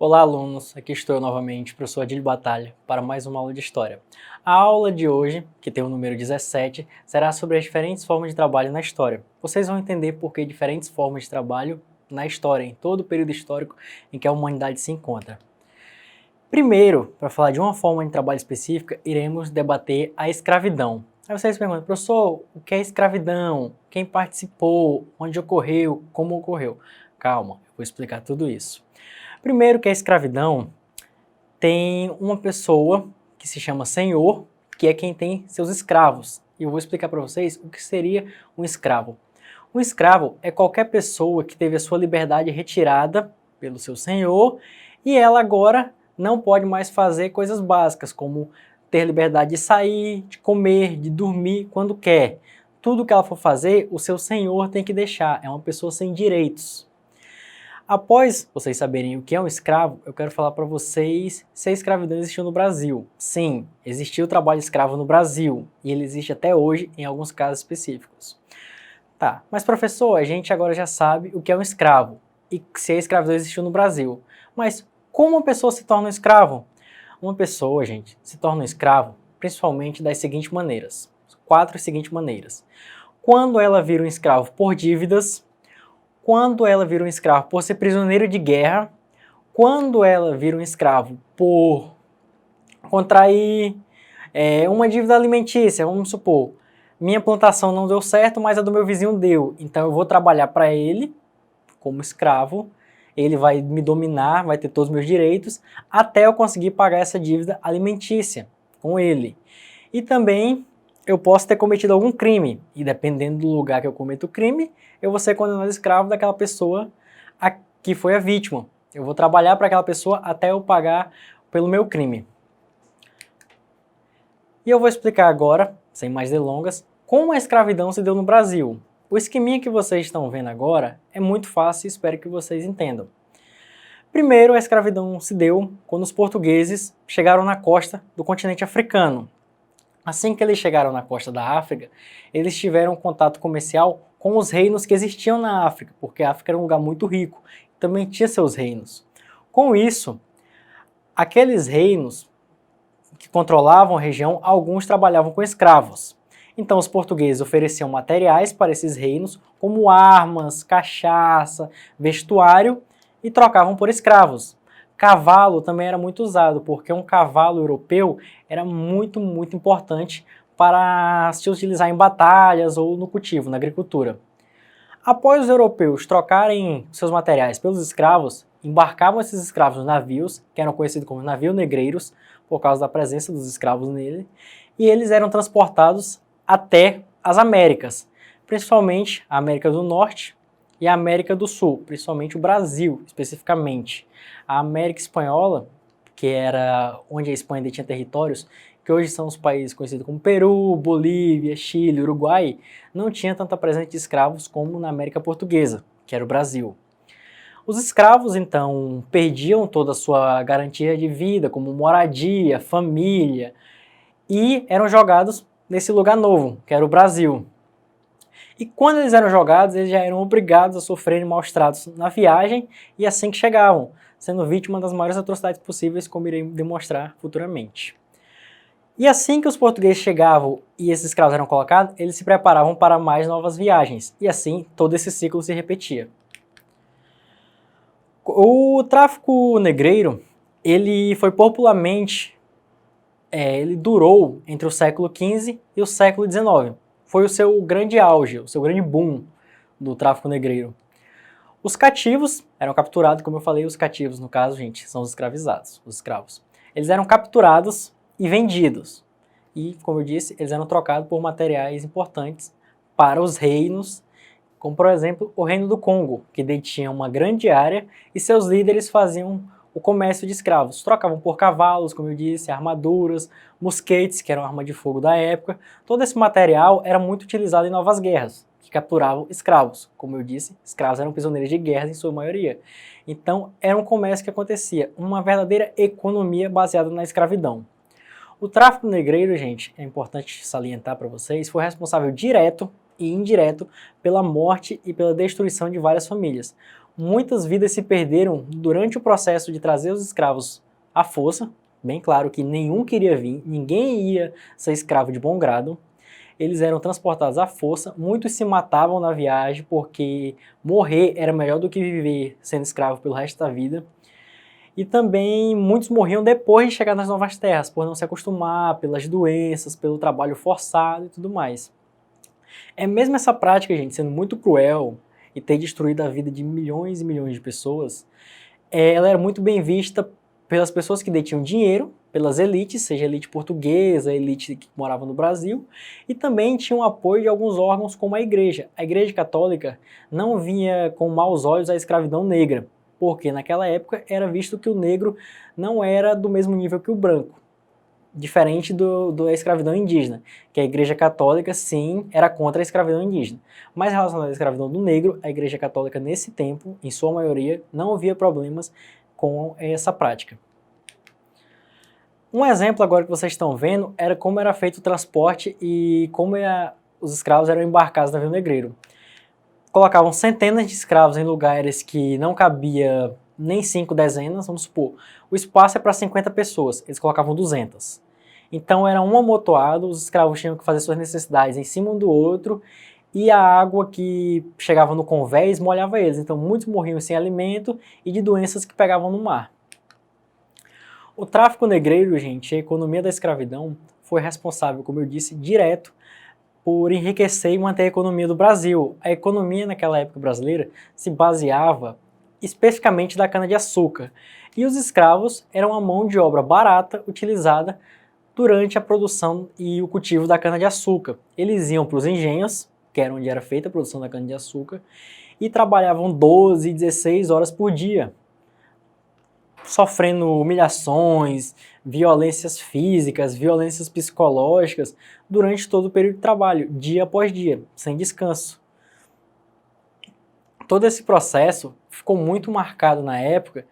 Olá, alunos! Aqui estou eu novamente, professor Adílio Batalha, para mais uma aula de História. A aula de hoje, que tem o número 17, será sobre as diferentes formas de trabalho na História. Vocês vão entender por que diferentes formas de trabalho na História, em todo o período histórico em que a humanidade se encontra. Primeiro, para falar de uma forma de trabalho específica, iremos debater a escravidão. Aí vocês perguntam, professor, o que é escravidão? Quem participou? Onde ocorreu? Como ocorreu? Calma, eu vou explicar tudo isso. Primeiro que a escravidão tem uma pessoa que se chama senhor, que é quem tem seus escravos. E eu vou explicar para vocês o que seria um escravo. Um escravo é qualquer pessoa que teve a sua liberdade retirada pelo seu senhor e ela agora não pode mais fazer coisas básicas, como ter liberdade de sair, de comer, de dormir quando quer. Tudo que ela for fazer, o seu senhor tem que deixar. É uma pessoa sem direitos. Após vocês saberem o que é um escravo, eu quero falar para vocês se a escravidão existiu no Brasil. Sim, existiu o trabalho escravo no Brasil e ele existe até hoje em alguns casos específicos. Tá, mas professor, a gente agora já sabe o que é um escravo e se a escravidão existiu no Brasil. Mas como uma pessoa se torna um escravo? Uma pessoa, gente, se torna um escravo principalmente das seguintes maneiras. Quatro seguintes maneiras. Quando ela vira um escravo por dívidas, quando ela vira um escravo por ser prisioneiro de guerra, quando ela vira um escravo por contrair uma dívida alimentícia, vamos supor, minha plantação não deu certo, mas a do meu vizinho deu, então eu vou trabalhar para ele como escravo, ele vai me dominar, vai ter todos os meus direitos, até eu conseguir pagar essa dívida alimentícia com ele. E também eu posso ter cometido algum crime, e dependendo do lugar que eu cometo o crime, eu vou ser condenado escravo daquela pessoa que foi a vítima. Eu vou trabalhar para aquela pessoa até eu pagar pelo meu crime. E eu vou explicar agora, sem mais delongas, como a escravidão se deu no Brasil. O esqueminha que vocês estão vendo agora é muito fácil e espero que vocês entendam. Primeiro, a escravidão se deu quando os portugueses chegaram na costa do continente africano. Assim que eles chegaram na costa da África, eles tiveram contato comercial com os reinos que existiam na África, porque a África era um lugar muito rico, também tinha seus reinos. Com isso, aqueles reinos que controlavam a região, alguns trabalhavam com escravos. Então os portugueses ofereciam materiais para esses reinos, como armas, cachaça, vestuário, e trocavam por escravos. Cavalo também era muito usado, porque um cavalo europeu era muito importante para se utilizar em batalhas ou no cultivo, na agricultura. Após os europeus trocarem seus materiais pelos escravos, embarcavam esses escravos nos navios, que eram conhecidos como navios negreiros, por causa da presença dos escravos nele, e eles eram transportados até as Américas, principalmente a América do Norte e a América do Sul, principalmente o Brasil, especificamente. A América Espanhola, que era onde a Espanha detinha territórios, que hoje são os países conhecidos como Peru, Bolívia, Chile, Uruguai, não tinha tanta presença de escravos como na América Portuguesa, que era o Brasil. Os escravos, então, perdiam toda a sua garantia de vida, como moradia, família, e eram jogados nesse lugar novo, que era o Brasil. E quando eles eram jogados, eles já eram obrigados a sofrerem maus tratos na viagem e assim que chegavam, sendo vítima das maiores atrocidades possíveis, como irei demonstrar futuramente. E assim que os portugueses chegavam e esses escravos eram colocados, eles se preparavam para mais novas viagens, e assim todo esse ciclo se repetia. O tráfico negreiro, ele foi popularmente, ele durou entre o século XV e o século XIX. Foi o seu grande auge, o seu grande boom do tráfico negreiro. Os cativos eram capturados, como eu falei, os cativos, no caso, gente, são os escravizados, os escravos. Eles eram capturados e vendidos. E, como eu disse, eles eram trocados por materiais importantes para os reinos, como, por exemplo, o Reino do Congo, que detinha uma grande área e seus líderes faziam o comércio de escravos. Trocavam por cavalos, como eu disse, armaduras, mosquetes, que eram arma de fogo da época. Todo esse material era muito utilizado em novas guerras, que capturavam escravos. Como eu disse, escravos eram prisioneiros de guerra em sua maioria. Então, era um comércio que acontecia, uma verdadeira economia baseada na escravidão. O tráfico negreiro, gente, é importante salientar para vocês, foi responsável direto e indireto pela morte e pela destruição de várias famílias. Muitas vidas se perderam durante o processo de trazer os escravos à força, bem claro que nenhum queria vir, ninguém ia ser escravo de bom grado. Eles eram transportados à força, muitos se matavam na viagem porque morrer era melhor do que viver sendo escravo pelo resto da vida. E também muitos morriam depois de chegar nas novas terras, por não se acostumar, pelas doenças, pelo trabalho forçado e tudo mais. É mesmo essa prática, gente, sendo muito cruel e ter destruído a vida de milhões e milhões de pessoas, ela era muito bem vista pelas pessoas que detinham dinheiro, pelas elites, seja a elite portuguesa, a elite que morava no Brasil, e também tinha o apoio de alguns órgãos como a Igreja. A Igreja Católica não via com maus olhos a escravidão negra, porque naquela época era visto que o negro não era do mesmo nível que o branco, diferente da escravidão indígena, que a Igreja Católica, sim, era contra a escravidão indígena. Mas relacionado à escravidão do negro, a Igreja Católica, nesse tempo, em sua maioria, não via problemas com essa prática. Um exemplo agora que vocês estão vendo era como era feito o transporte e como os escravos eram embarcados no navio negreiro. Colocavam centenas de escravos em lugares que não cabia nem 5 dezenas, vamos supor. O espaço é para 50 pessoas, eles colocavam 200. Então era um amontoado, os escravos tinham que fazer suas necessidades em cima um do outro e a água que chegava no convés molhava eles. Então muitos morriam sem alimento e de doenças que pegavam no mar. O tráfico negreiro, gente, a economia da escravidão, foi responsável, como eu disse, direto por enriquecer e manter a economia do Brasil. A economia naquela época brasileira se baseava especificamente da cana-de-açúcar. E os escravos eram a mão de obra barata utilizada durante a produção e o cultivo da cana-de-açúcar. Eles iam para os engenhos, que era onde era feita a produção da cana-de-açúcar, e trabalhavam 12, 16 horas por dia, sofrendo humilhações, violências físicas, violências psicológicas durante todo o período de trabalho, dia após dia, sem descanso. Todo esse processo ficou muito marcado na época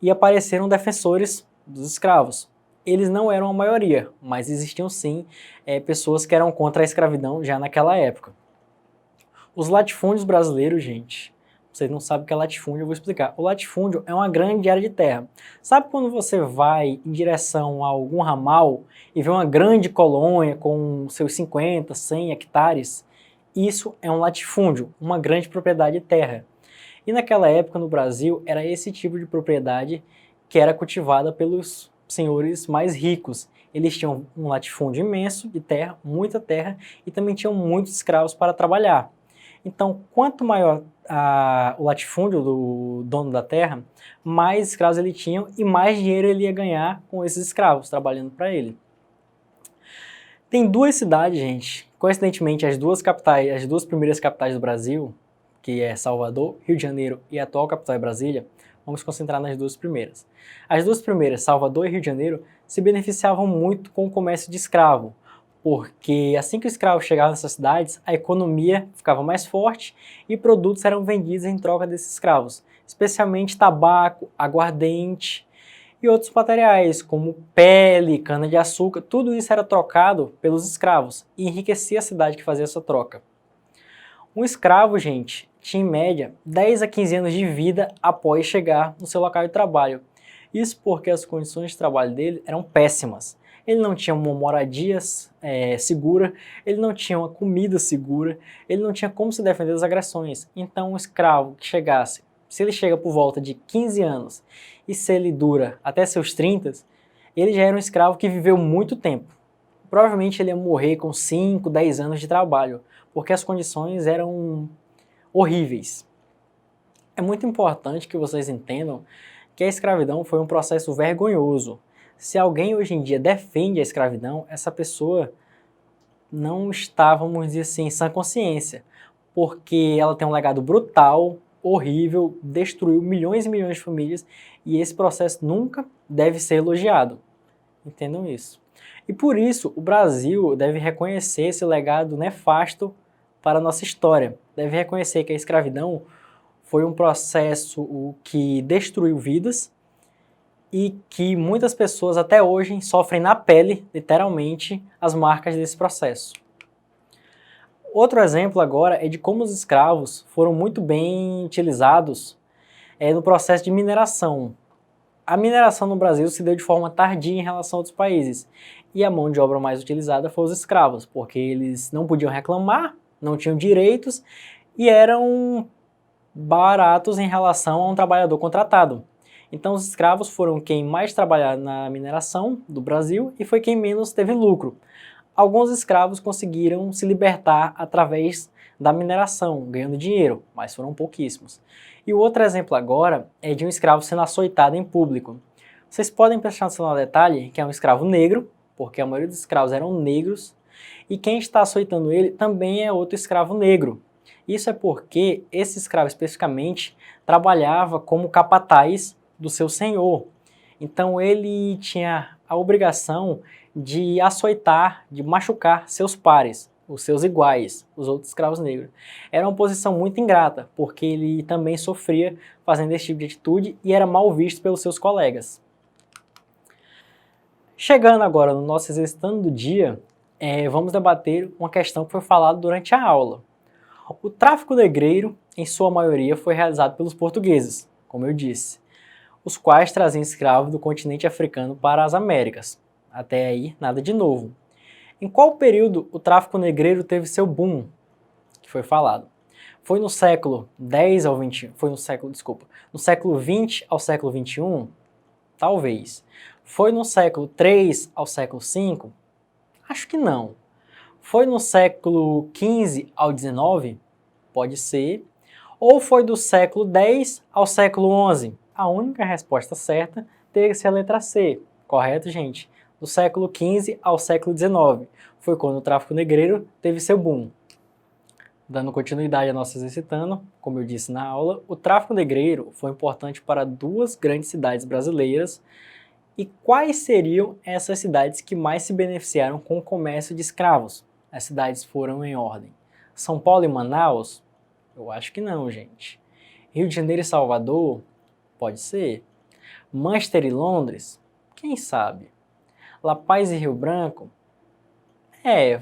e apareceram defensores dos escravos. Eles não eram a maioria, mas existiam sim pessoas que eram contra a escravidão já naquela época. Os latifúndios brasileiros, gente, vocês não sabem o que é latifúndio, eu vou explicar. O latifúndio é uma grande área de terra. Sabe quando você vai em direção a algum ramal e vê uma grande colônia com seus 50, 100 hectares? Isso é um latifúndio, uma grande propriedade de terra. E naquela época no Brasil era esse tipo de propriedade que era cultivada pelos senhores mais ricos. Eles tinham um latifúndio imenso de terra, muita terra, e também tinham muitos escravos para trabalhar. Então, quanto maior o latifúndio do dono da terra, mais escravos ele tinha e mais dinheiro ele ia ganhar com esses escravos trabalhando para ele. Tem duas cidades, gente, coincidentemente as duas primeiras capitais do Brasil, que é Salvador, Rio de Janeiro e a atual capital é Brasília. Vamos concentrar nas duas primeiras. As duas primeiras, Salvador e Rio de Janeiro, se beneficiavam muito com o comércio de escravo, porque assim que os escravos chegavam nessas cidades, a economia ficava mais forte e produtos eram vendidos em troca desses escravos, especialmente tabaco, aguardente e outros materiais, como pele, cana-de-açúcar, tudo isso era trocado pelos escravos e enriquecia a cidade que fazia essa troca. Um escravo, gente, tinha em média 10 a 15 anos de vida após chegar no seu local de trabalho. Isso porque as condições de trabalho dele eram péssimas. Ele não tinha uma moradia segura, ele não tinha uma comida segura, ele não tinha como se defender das agressões. Então, um escravo que chegasse, se ele chega por volta de 15 anos e se ele dura até seus 30, ele já era um escravo que viveu muito tempo. Provavelmente ele ia morrer com 5, 10 anos de trabalho, porque as condições eram horríveis. É muito importante que vocês entendam que a escravidão foi um processo vergonhoso. Se alguém hoje em dia defende a escravidão, essa pessoa não está, vamos dizer assim, em sã consciência, porque ela tem um legado brutal, horrível, destruiu milhões e milhões de famílias e esse processo nunca deve ser elogiado. Entendam isso. E por isso o Brasil deve reconhecer esse legado nefasto para a nossa história. Deve reconhecer que a escravidão foi um processo que destruiu vidas e que muitas pessoas até hoje sofrem na pele, literalmente, as marcas desse processo. Outro exemplo agora é de como os escravos foram muito bem utilizados no processo de mineração. A mineração no Brasil se deu de forma tardia em relação a outros países, e a mão de obra mais utilizada foi os escravos, porque eles não podiam reclamar, não tinham direitos e eram baratos em relação a um trabalhador contratado. Então os escravos foram quem mais trabalhou na mineração do Brasil e foi quem menos teve lucro. Alguns escravos conseguiram se libertar através da mineração, ganhando dinheiro, mas foram pouquíssimos. E o outro exemplo agora é de um escravo sendo açoitado em público. Vocês podem prestar atenção no detalhe que é um escravo negro, porque a maioria dos escravos eram negros, e quem está açoitando ele também é outro escravo negro. Isso é porque esse escravo especificamente trabalhava como capataz do seu senhor. Então ele tinha a obrigação de açoitar, de machucar seus pares, os seus iguais, os outros escravos negros. Era uma posição muito ingrata, porque ele também sofria fazendo esse tipo de atitude e era mal visto pelos seus colegas. Chegando agora no nosso exercitando do dia, vamos debater uma questão que foi falada durante a aula. O tráfico negreiro, em sua maioria, foi realizado pelos portugueses, como eu disse, os quais traziam escravos do continente africano para as Américas. Até aí, nada de novo. Em qual período o tráfico negreiro teve seu boom, que foi falado? Foi no século 10 ao 20, no século 20 ao século 21? Talvez. Foi no século 3 ao século 5? Acho que não. Foi no século 15 ao 19? Pode ser. Ou foi do século 10 ao século 11? A única resposta certa teria que ser a letra C. Correto, gente? Do século 15 ao século 19. Foi quando o tráfico negreiro teve seu boom. Dando continuidade a nosso exercitando, como eu disse na aula, o tráfico negreiro foi importante para duas grandes cidades brasileiras. E quais seriam essas cidades que mais se beneficiaram com o comércio de escravos? As cidades foram em ordem. São Paulo e Manaus? Eu acho que não, gente. Rio de Janeiro e Salvador? Pode ser. Manchester e Londres? Quem sabe? La Paz e Rio Branco?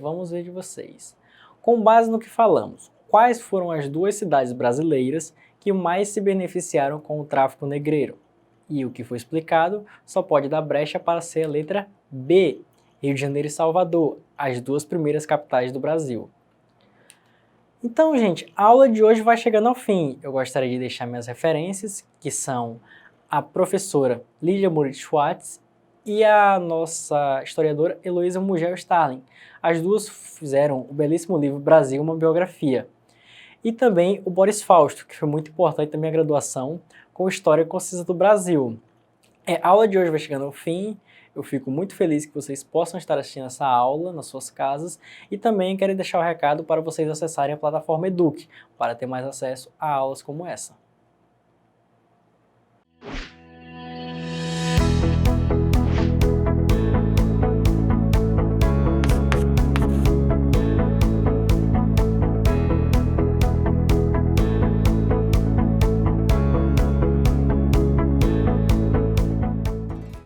Vamos ver de vocês. Com base no que falamos, quais foram as duas cidades brasileiras que mais se beneficiaram com o tráfico negreiro? E o que foi explicado só pode dar brecha para ser a letra B. Rio de Janeiro e Salvador, as duas primeiras capitais do Brasil. Então, gente, a aula de hoje vai chegando ao fim. Eu gostaria de deixar minhas referências, que são a professora Lídia Moritz Schwartz e a nossa historiadora Heloísa Mugel Starling. As duas fizeram o belíssimo livro Brasil, uma biografia. E também o Boris Fausto, que foi muito importante na minha graduação, com História Concisa do Brasil. A aula de hoje vai chegando ao fim. Eu fico muito feliz que vocês possam estar assistindo essa aula nas suas casas e também quero deixar o recado para vocês acessarem a plataforma Eduque para ter mais acesso a aulas como essa.